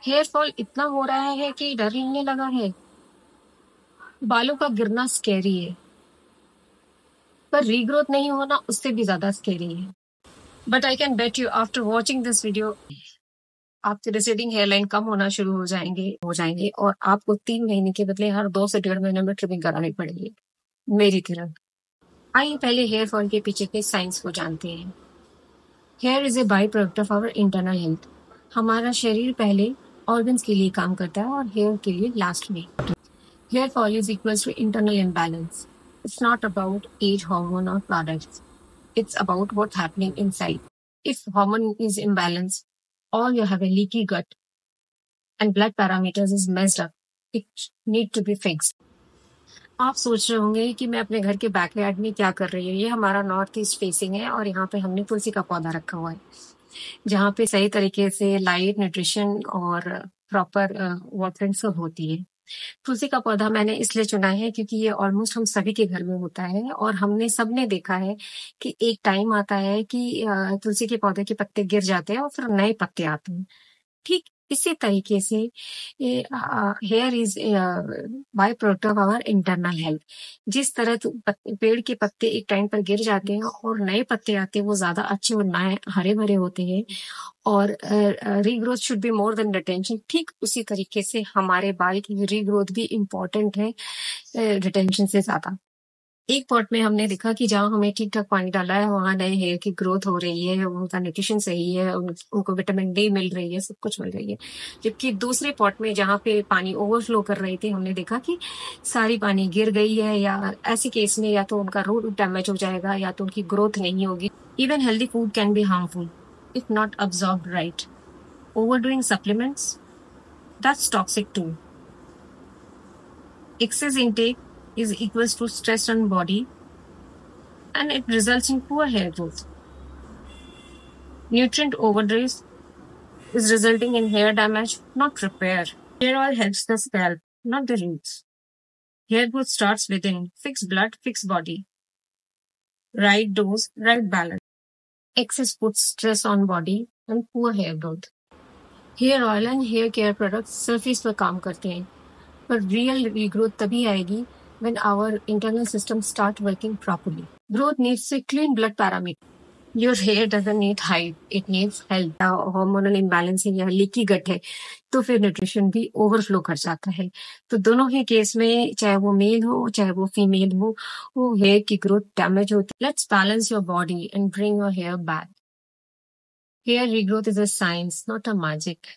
Hair fall इतना हो रहा है कि डर लगने लगा है। बालों का गिरना स्कैरी है, पर रीग्रोथ नहीं होना उससे भी ज्यादा स्कैरी है। But I can bet you after watching this video आपके रिसेडिंग हेयरलाइन कम होना शुरू हो जाएंगे और आपको 3 महीने के बदले हर 2 से 1.5 महीने में ट्रिमिंग करानी पड़ेगी, मेरी तरह। आइए पहले हेयर फॉल के पीछे के साइंस को जानते हैं। Hair is a by product of our internal health. हमारा शरीर पहले ऑर्गन्स के लिए काम करता है और हेयर के लिए लास्ट में। Hair fall is equals to internal imbalance. It's not about age, hormone, or products. It's about what's happening inside. If hormone is imbalanced, or you have a leaky gut and blood parameters is messed up, it need to be fixed. आप सोच रहे होंगे कि मैं अपने घर के backyard में क्या कर रही हूँ। ये हमारा नॉर्थ ईस्ट फेसिंग है और यहाँ पे हमने तुलसी का पौधा रखा हुआ है, जहाँ पे सही तरीके से लाइट, न्यूट्रिशन और प्रॉपर वाटरिंग सब होती है। तुलसी का पौधा मैंने इसलिए चुना है क्योंकि ये ऑलमोस्ट हम सभी के घर में होता है और हमने सबने देखा है कि एक टाइम आता है कि तुलसी के पौधे के पत्ते गिर जाते हैं और फिर नए पत्ते आते हैं। ठीक इसी तरीके से hair is by product of our internal health. जिस तरह पेड़ के पत्ते एक टाइम पर गिर जाते हैं और नए पत्ते आते हैं, वो ज्यादा अच्छे और नए हरे भरे होते हैं और regrowth should be more than retention. ठीक उसी तरीके से हमारे बाल की रीग्रोथ भी इम्पोर्टेंट है रिटेंशन से ज्यादा। एक पॉट में हमने देखा कि जहाँ हमें ठीक ठाक पानी डाला है वहां नए हेयर की ग्रोथ हो रही है, उनका न्यूट्रिशन सही है, उनको विटामिन डी मिल रही है, सब कुछ मिल रही है। जबकि दूसरे पॉट में जहाँ पे पानी ओवरफ्लो कर रहे थे, हमने देखा कि सारी पानी गिर गई है, या ऐसे केस में या तो उनका रूट डैमेज हो जाएगा या तो उनकी ग्रोथ नहीं होगी। Even healthy food can be harmful if not absorbed right. Overdoing supplements, that's toxic too. Excess intake is equals to stress on body and it results in poor hair growth. Nutrient overdose is resulting in hair damage, not repair. Hair oil helps the scalp, not the roots. Hair growth starts within. Fix blood, fix body. Right dose, right balance. Excess puts stress on body and poor hair growth. Hair oil and hair care products surface पर काम करते हैं, पर real regrowth तभी आएगी when our internal system start working properly. Growth needs a clean blood parameter. Your hair doesn't need height, it needs health. Hormonal imbalance है या leaky gut है, तो फिर न्यूट्रिशन भी ओवरफ्लो कर जाता है। तो दोनों ही केस में, चाहे वो मेल हो चाहे वो फीमेल हो, वो हेयर की ग्रोथ डैमेज होती है। Let's balance your body and bring your hair back. Hair regrowth is a science, not a magic.